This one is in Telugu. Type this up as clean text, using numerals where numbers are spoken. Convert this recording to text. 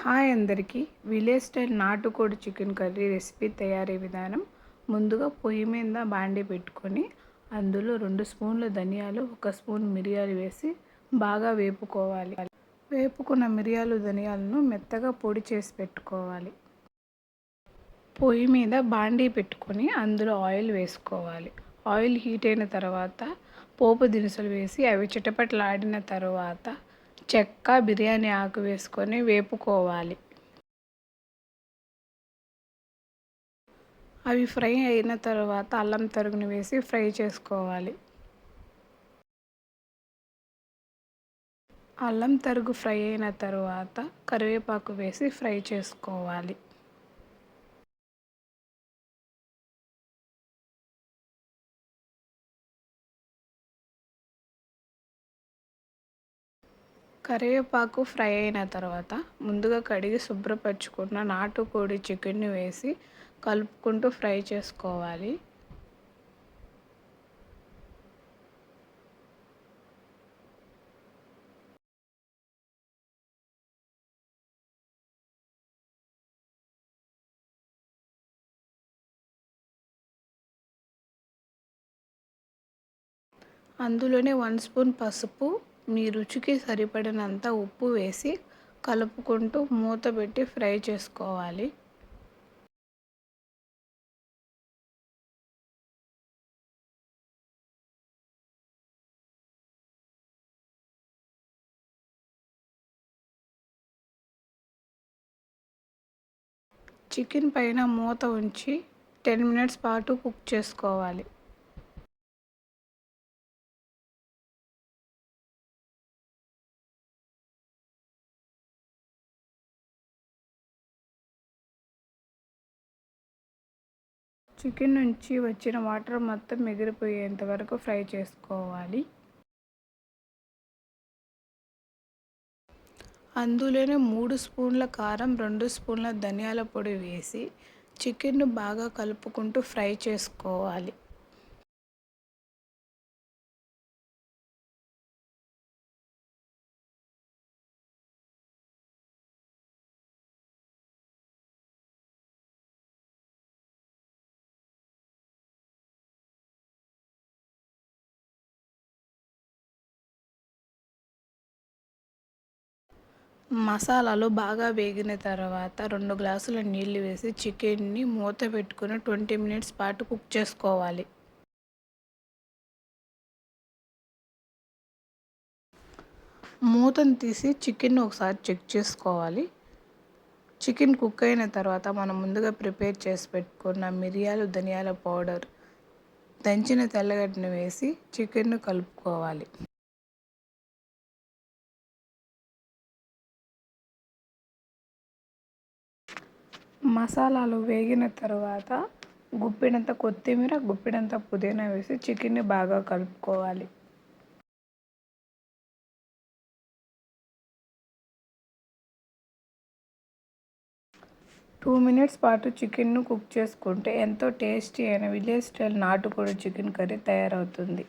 హాయ్ అందరికీ! విలేజ్ స్టైల్ నాటుకోడి చికెన్ కర్రీ రెసిపీ తయారీ విధానం. ముందుగా పొయ్యి మీద బాండీ పెట్టుకొని అందులో 2 స్పూన్ల ధనియాలు, 1 స్పూన్ మిరియాలు వేసి బాగా వేపుకోవాలి. వేపుకున్న మిరియాలు, ధనియాలను మెత్తగా పొడి చేసి పెట్టుకోవాలి. పొయ్యి మీద బాండీ పెట్టుకొని అందులో ఆయిల్ వేసుకోవాలి. ఆయిల్ హీట్ అయిన తర్వాత పోపు దినుసులు వేసి అవి చిటపటలాడిన తర్వాత చెక్క, బిర్యానీ ఆకు వేసుకొని వేపుకోవాలి. అవి ఫ్రై అయిన తర్వాత అల్లం తరుగుని వేసి ఫ్రై చేసుకోవాలి. అల్లం తరుగు ఫ్రై అయిన తర్వాత కరివేపాకు వేసి ఫ్రై చేసుకోవాలి. కరివేపాకు ఫ్రై అయిన తర్వాత ముందుగా కడిగి శుభ్రపరచుకున్న నాటుకోడి చికెన్ని వేసి కలుపుకుంటూ ఫ్రై చేసుకోవాలి. అందులోనే 1 స్పూన్ పసుపు, మీ రుచికి సరిపడినంత ఉప్పు వేసి కలుపుకుంటూ మూత పెట్టి ఫ్రై చేసుకోవాలి. చికెన్ పైన మూత ఉంచి 10 మినిట్స్ పాటు కుక్ చేసుకోవాలి. చికెన్ నుంచి వచ్చిన వాటర్ మొత్తం ఎగిరిపోయేంత వరకు ఫ్రై చేసుకోవాలి. అందులోనే 3 స్పూన్ల కారం, 2 స్పూన్ల ధనియాల పొడి వేసి చికెన్ను బాగా కలుపుకుంటూ ఫ్రై చేసుకోవాలి. మసాలాలు బాగా వేగిన తర్వాత 2 గ్లాసుల నీళ్లు వేసి చికెన్ని మూత పెట్టుకొని 20 మినిట్స్ పాటు కుక్ చేసుకోవాలి. మూతను తీసి చికెన్ ఒకసారి చెక్ చేసుకోవాలి. చికెన్ కుక్ అయిన తర్వాత మనం ముందుగా ప్రిపేర్ చేసి పెట్టుకున్న మిరియాలు, ధనియాల పౌడర్, దంచిన తెల్లగడ్డను వేసి చికెన్ను కలుపుకోవాలి. మసాలాలు వేగిన తర్వాత గుప్పెడంత కొత్తిమీర, గుప్పెడంత పుదీనా వేసి చికెన్ని బాగా కలుపుకోవాలి. టూ మినిట్స్ పాటు చికెన్ను కుక్ చేసుకుంటే ఎంతో టేస్టీ అయిన విలేజ్ స్టైల్ నాటుకోడి చికెన్ కర్రీ తయారవుతుంది.